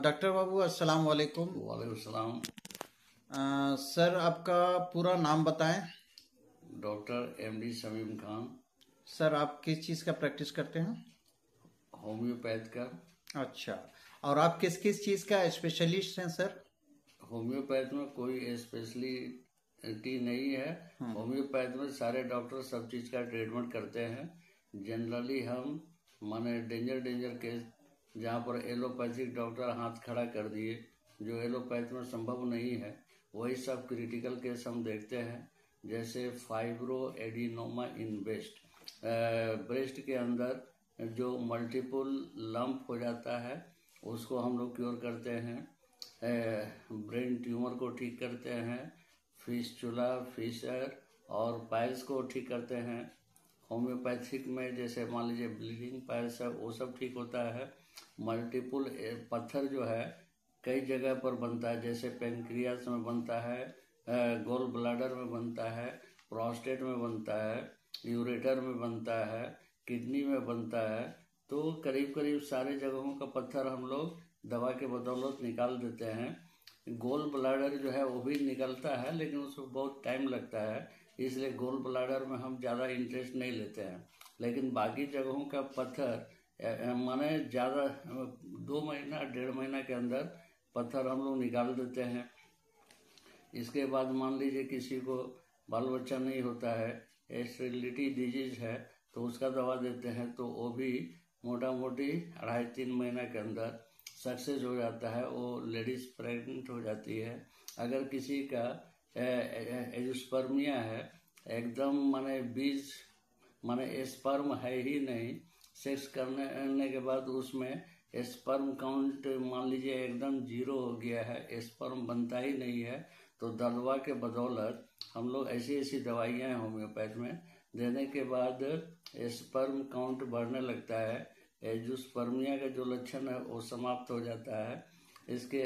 Doctor बाबू अस्सलाम वालेकुम। वालेकुम सलाम। सर आपका पूरा नाम बताएं। Doctor MD Shamim Khan. Sir आप किस चीज़ का प्रैक्टिस करते हैं? होम्योपैथ का। अच्छा, और आप किस किस चीज़ का स्पेशलिस्ट हैं सर? होम्योपैथ में कोई स्पेशलिटी नहीं है। होम्योपैथ में सारे डॉक्टर सब चीज़ का ट्रीटमेंट करते हैं। जनरली हम माने डेंजर केस जहाँ पर एलोपैथिक डॉक्टर हाथ खड़ा कर दिए, जो एलोपैथ में संभव नहीं है, वही सब क्रिटिकल केस हम देखते हैं। जैसे फाइब्रो एडिनोमा इन ब्रेस्ट के अंदर जो मल्टीपल लंप हो जाता है उसको हम लोग क्योर करते हैं। ब्रेन ट्यूमर को ठीक करते हैं। फिस्चुला, फिशर और पाइल्स को ठीक करते हैं। होम्योपैथिक में जैसे मान लीजिए ब्लीडिंग पाइल्स है, वो सब ठीक होता है। मल्टीपल पत्थर जो है कई जगह पर बनता है, जैसे पेनक्रियास में बनता है, गोल ब्लाडर में बनता है, प्रोस्टेट में बनता है, यूरेटर में बनता है, किडनी में बनता है। तो करीब करीब सारे जगहों का पत्थर हम लोग दवा के बदौलत निकाल देते हैं। गोल ब्लाडर जो है वो भी निकलता है, लेकिन उसको बहुत टाइम लगता है, इसलिए गोल ब्लाडर में हम ज़्यादा इंटरेस्ट नहीं लेते हैं। लेकिन बाकी जगहों का पत्थर माने ज़्यादा 2 महीना 1.5 महीना के अंदर पत्थर हम लोग निकाल देते हैं। इसके बाद मान लीजिए किसी को बाल बच्चा नहीं होता है, स्टेरिलिटी डिजीज है, तो उसका दवा देते हैं, तो वो भी मोटा मोटी 2.5-3 महीना के अंदर सक्सेस हो जाता है, वो लेडीज प्रेग्नेंट हो जाती है। अगर किसी का एजुस्पर्मिया है, एकदम माने बीज माने स्पर्म है ही नहीं, सेक्स करने के बाद उसमें स्पर्म काउंट मान लीजिए एकदम 0 हो गया है, स्पर्म बनता ही नहीं है, तो दवा के बदौलत हम लोग ऐसी ऐसी दवाइयाँ हैं होम्योपैथ में देने के बाद स्पर्म काउंट बढ़ने लगता है। एजुस्पर्मिया का जो लक्षण है वो समाप्त हो जाता है। इसके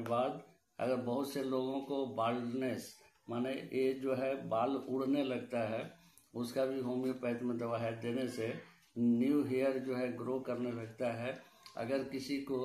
बाद अगर बहुत से लोगों को बाल्डनेस माने ये जो है बाल उड़ने लगता है, उसका भी होम्योपैथ में दवा है देने से न्यू हेयर जो है ग्रो करने लगता है। अगर किसी को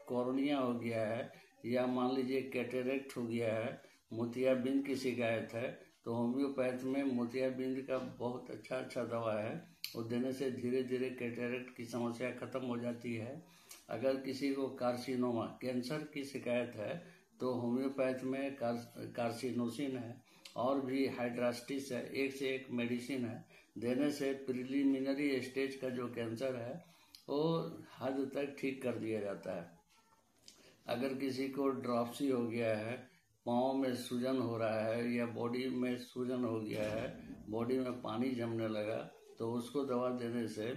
कॉर्निया हो गया है या मान लीजिए कैटेरेक्ट हो गया है, मोतियाबिंद की शिकायत है, तो होम्योपैथ में मोतियाबिंद का बहुत अच्छा दवा है, वो देने से धीरे धीरे कैटेरेक्ट की समस्या खत्म हो जाती है। अगर किसी को कार्सिनोमा कैंसर की शिकायत है, तो होम्योपैथ में कार्सिनोसिन है और भी हाइड्रास्टिस है, एक से एक मेडिसिन है, देने से प्रिलिमिनरी स्टेज का जो कैंसर है वो हद तक ठीक कर दिया जाता है। अगर किसी को ड्रॉप्सी हो गया है, पाँव में सूजन हो रहा है या बॉडी में सूजन हो गया है, बॉडी में पानी जमने लगा, तो उसको दवा देने से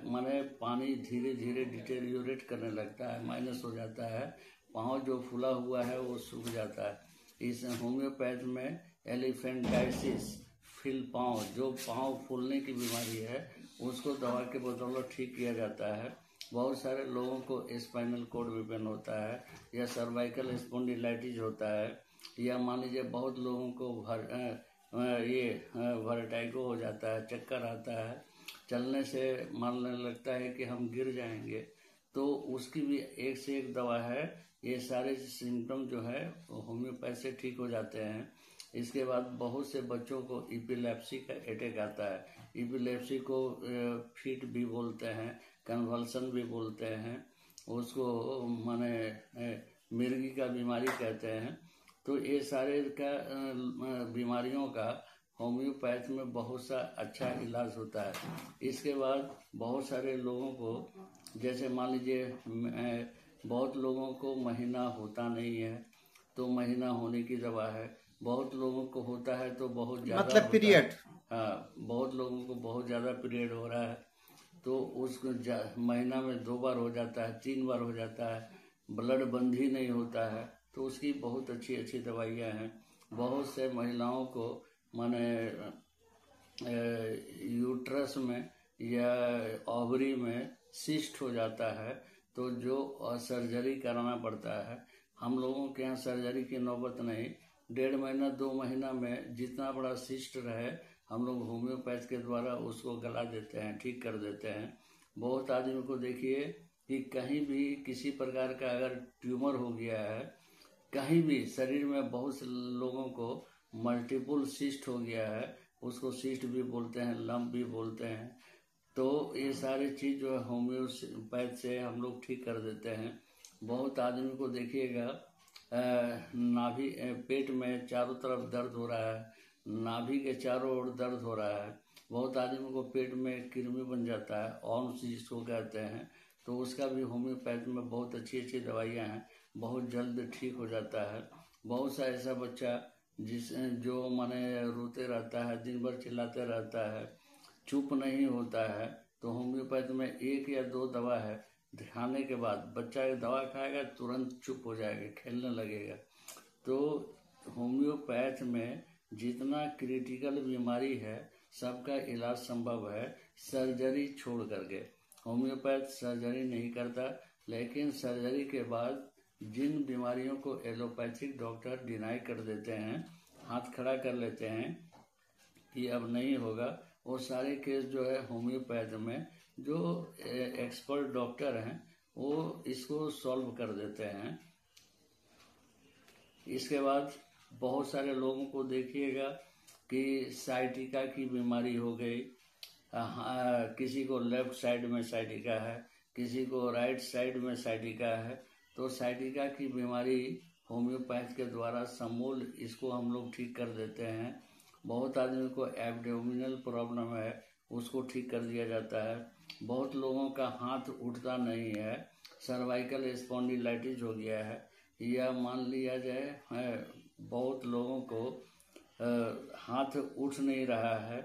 माने पानी धीरे धीरे डिटेरियोरेट करने लगता है, माइनस हो जाता है, पाँव जो फूला हुआ है वो सूख जाता है। इस होम्योपैथ में एलिफेंटाइसिस फिल पाँव, जो पाँव फूलने की बीमारी है, उसको दवा के बदौलत ठीक किया जाता है। बहुत सारे लोगों को स्पाइनल कॉर्ड में पेन होता है या सर्वाइकल स्पॉन्डिलाइटिस होता है, या मान लीजिए बहुत लोगों को वर्टाइगो हो जाता है, चक्कर आता है, चलने से मानने लगता है कि हम गिर जाएंगे, तो उसकी भी एक से एक दवा है। ये सारे सिम्टम जो है होम्योपैथ से ठीक हो जाते हैं। इसके बाद बहुत से बच्चों को इपिलेप्सी का अटैक आता है। इपिलेप्सी को फिट भी बोलते हैं, कन्वल्सन भी बोलते हैं, उसको माने मिर्गी का बीमारी कहते हैं। तो ये सारे का बीमारियों का होम्योपैथ में बहुत सा अच्छा इलाज होता है। इसके बाद बहुत सारे लोगों को जैसे मान लीजिए बहुत लोगों को महीना होता नहीं है, तो महीना होने की दवा है। बहुत लोगों को होता है तो बहुत ज़्यादा मतलब पीरियड। हाँ, बहुत लोगों को बहुत ज़्यादा पीरियड हो रहा है, तो उसको महीना में 2 बार हो जाता है, 3 बार हो जाता है, ब्लड बंद ही नहीं होता है, तो उसकी बहुत अच्छी अच्छी दवाइयाँ हैं। बहुत से महिलाओं को माने यूट्रस में या ओवरी में सिस्ट हो जाता है, तो जो सर्जरी कराना पड़ता है। हम लोगों के यहाँ सर्जरी की नौबत नहीं, 1.5 महीना 2 महीना में जितना बड़ा सिस्ट रहे हम लोग होम्योपैथ के द्वारा उसको गला देते हैं, ठीक कर देते हैं। बहुत आदमी को देखिए कि कहीं भी किसी प्रकार का अगर ट्यूमर हो गया है, कहीं भी शरीर में, बहुत से लोगों को मल्टीपल सिस्ट हो गया है, उसको सिस्ट भी बोलते हैं, लंप भी बोलते हैं। तो ये सारी चीज़ जो है होम्योपैथ से हम लोग ठीक कर देते हैं। बहुत आदमी को देखिएगा नाभि पेट में चारों तरफ दर्द हो रहा है, नाभि के चारों ओर दर्द हो रहा है, बहुत आदमी को पेट में कृमि बन जाता है, ऑर्म्स जिसको कहते हैं, तो उसका भी होम्योपैथ में बहुत अच्छी अच्छी दवाइयाँ हैं, बहुत जल्द ठीक हो जाता है। बहुत सा ऐसा बच्चा जो माने रोते रहता है, दिन भर चिल्लाते रहता है, चुप नहीं होता है, तो होम्योपैथ में 1 या 2 दवा है, खाने के बाद बच्चा दवा खाएगा तुरंत चुप हो जाएगा, खेलने लगेगा। तो होम्योपैथ में जितना क्रिटिकल बीमारी है सबका इलाज संभव है, सर्जरी छोड़ करके। होम्योपैथ सर्जरी नहीं करता, लेकिन सर्जरी के बाद जिन बीमारियों को एलोपैथिक डॉक्टर डिनाई कर देते हैं, हाथ खड़ा कर लेते हैं कि अब नहीं होगा, वो सारे केस जो है होम्योपैथ में जो एक्सपर्ट डॉक्टर हैं वो इसको सॉल्व कर देते हैं। इसके बाद बहुत सारे लोगों को देखिएगा कि साइटिका की बीमारी हो गई, किसी को लेफ्ट साइड में साइटिका है, किसी को राइट साइड में साइटिका है। तो साइटिका की बीमारी होम्योपैथ के द्वारा समूल इसको हम लोग ठीक कर देते हैं। बहुत आदमी को एब्डोमिनल प्रॉब्लम है, उसको ठीक कर दिया जाता है। बहुत लोगों का हाथ उठता नहीं है, सर्वाइकल स्पॉन्डिलाइटिस हो गया है, या मान लिया जाए बहुत लोगों को हाथ उठ नहीं रहा है,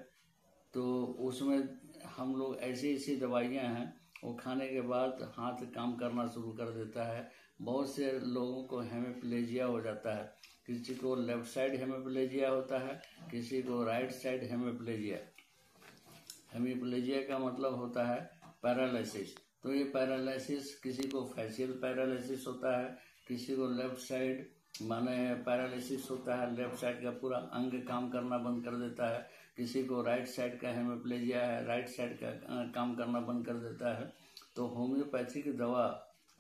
तो उसमें हम लोग ऐसी ऐसी दवाइयाँ हैं वो खाने के बाद हाथ काम करना शुरू कर देता है। बहुत से लोगों को हेमिप्लेजिया हो जाता है, किसी को लेफ्ट साइड हेमिप्लेजिया होता है, किसी को राइट साइड हेमिप्लेजिया। हेमिप्लेजिया का मतलब होता है पैरालिसिस। तो ये पैरालिसिस, किसी को फेशियल पैरालिसिस होता है, किसी को लेफ्ट साइड माने पैरालिसिस होता है, लेफ्ट साइड का पूरा अंग काम करना बंद कर देता है, किसी को राइट साइड का हेमिप्लेजिया है, राइट साइड का काम करना बंद कर देता है। तो होम्योपैथिक दवा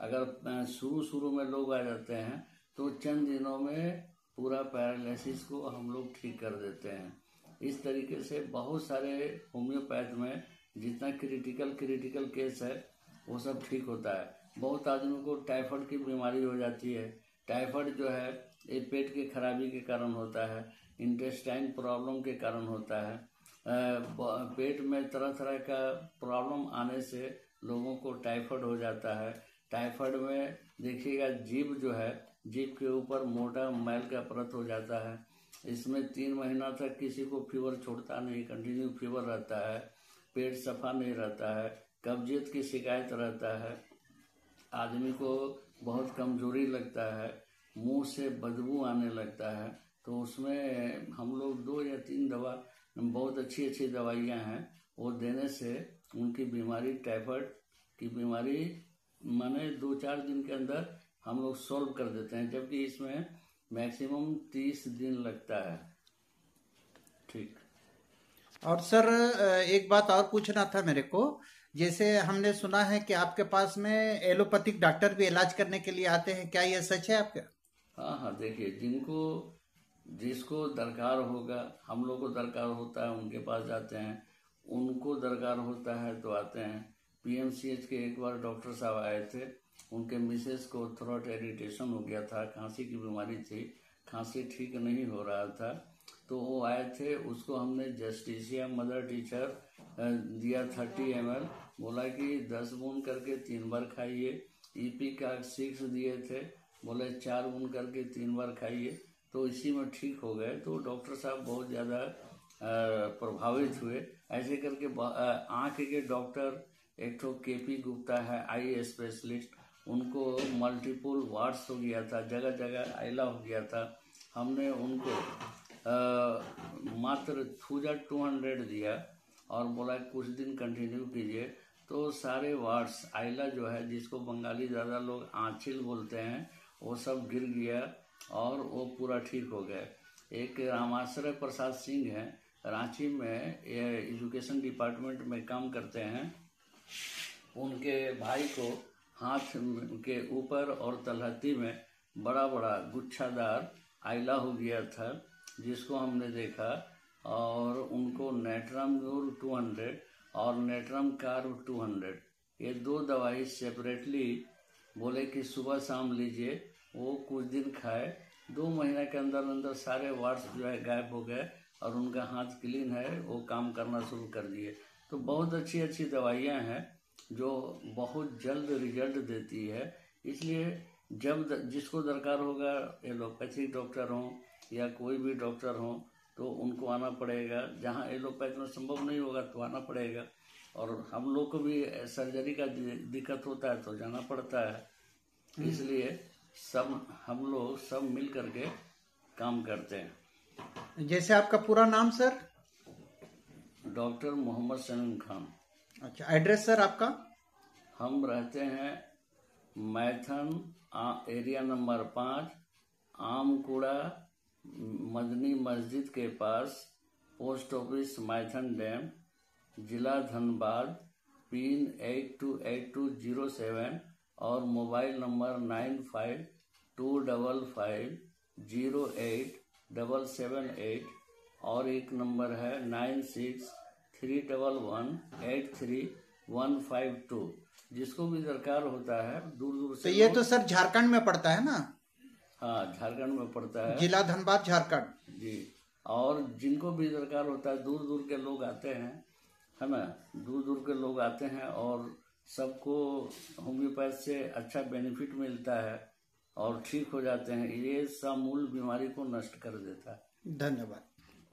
अगर शुरू में लोग आ जाते हैं तो चंद दिनों में पूरा पैरालिसिस को हम लोग ठीक कर देते हैं। इस तरीके से बहुत सारे होम्योपैथ में जितना क्रिटिकल केस है वो सब ठीक होता है। बहुत आदमी को टाइफाइड की बीमारी हो जाती है। टाइफाइड जो है ये पेट की खराबी के कारण होता है, इंटेस्टाइन प्रॉब्लम के कारण होता है। पेट में तरह तरह का प्रॉब्लम आने से लोगों को टाइफाइड हो जाता है। टाइफाइड में देखिएगा जीभ जो है, जीभ के ऊपर मोटा मैल का परत हो जाता है। इसमें 3 महीना तक किसी को फीवर छोड़ता नहीं, कंटिन्यू फीवर रहता है, पेट सफा नहीं रहता है, कब्जियत की शिकायत रहता है, आदमी को बहुत कमजोरी लगता है, मुंह से बदबू आने लगता है। तो उसमें हम लोग 2 या 3 दवा, बहुत अच्छी अच्छी दवाइयाँ हैं, वो देने से उनकी बीमारी, टाइफाइड की बीमारी माने 2-4 दिन के अंदर हम लोग सॉल्व कर देते हैं, जबकि इसमें मैक्सिमम 30 दिन लगता है। ठीक। और सर एक बात और पूछना था मेरे को, जैसे हमने सुना है कि आपके पास में एलोपैथिक डॉक्टर भी इलाज करने के लिए आते हैं, क्या ये सच है आपका? हाँ, देखिए, जिसको दरकार होगा, हम लोग को दरकार होता है उनके पास जाते हैं, उनको दरकार होता है तो आते हैं। पीएमसीएच के एक बार डॉक्टर साहब आए थे, उनके मिसेस को थ्रोट इरिटेशन हो गया था, खांसी की बीमारी थी, खांसी ठीक नहीं हो रहा था, तो वो आए थे। उसको हमने जस्टिसिया मदर टीचर दिया 30 ml, बोला कि 10 बूंद करके 3 बार खाइए। ईपी का 6 दिए थे, बोले 4 बूंद करके 3 बार खाइए, तो इसी में ठीक हो गए। तो डॉक्टर साहब बहुत ज़्यादा प्रभावित हुए। ऐसे करके आँख के डॉक्टर, एक तो केपी गुप्ता है, आई स्पेशलिस्ट, उनको मल्टीपल वार्ड्स हो गया था, जगह जगह आइला हो गया था। हमने उनको मात्र थूजा 200 दिया और बोला कुछ दिन कंटिन्यू कीजिए, तो सारे वार्ड्स, आइला जो है जिसको बंगाली ज़्यादा लोग आँचिल बोलते हैं, वो सब गिर गया और वो पूरा ठीक हो गए। एक रामाश्रय प्रसाद सिंह हैं, रांची में एजुकेशन डिपार्टमेंट में काम करते हैं, उनके भाई को हाथ के ऊपर और तलहटी में बड़ा बड़ा गुच्छादार आइला हो गया था, जिसको हमने देखा। और उनको नेट्राम्यूर 200 और नेट्रम कार्ब 200 ये 2 दवाई सेपरेटली बोले कि सुबह शाम लीजिए। वो कुछ दिन खाए, 2 महीने के अंदर अंदर सारे वार्ड्स जो है गायब हो गए और उनका हाथ क्लीन है, वो काम करना शुरू कर दिए। तो बहुत अच्छी अच्छी दवाइयाँ हैं जो बहुत जल्द रिजल्ट देती है। इसलिए जब जिसको दरकार होगा, एलोपैथिक डॉक्टर हों या कोई भी डॉक्टर हों, तो उनको आना पड़ेगा। जहाँ एलोपैथ में संभव नहीं होगा तो आना पड़ेगा। और हम लोग को भी सर्जरी का दिक्कत होता है तो जाना पड़ता है। इसलिए हम लोग सब मिल करके काम करते हैं। जैसे आपका पूरा नाम सर? डॉक्टर मोहम्मद सलीम खान। अच्छा, एड्रेस सर आपका? हम रहते हैं मैथन एरिया नंबर 5, आमकुड़ा मदनी मस्जिद के पास, पोस्ट ऑफिस मैथन डैम, जिला धनबाद, पिन 828207 और मोबाइल नंबर 9525508778 और एक नंबर है 9631183152। जिसको भी दरकार होता है दूर दूर से। तो ये तो सर झारखंड में पड़ता है ना? हाँ, झारखंड में पड़ता है, जिला धनबाद, झारखंड जी। और जिनको भी दरकार होता है, दूर दूर के लोग आते हैं, है ना, दूर दूर के लोग आते हैं और सबको होम्योपैथ से अच्छा बेनिफिट मिलता है और ठीक हो जाते हैं। ये समूल बीमारी को नष्ट कर देता है। धन्यवाद।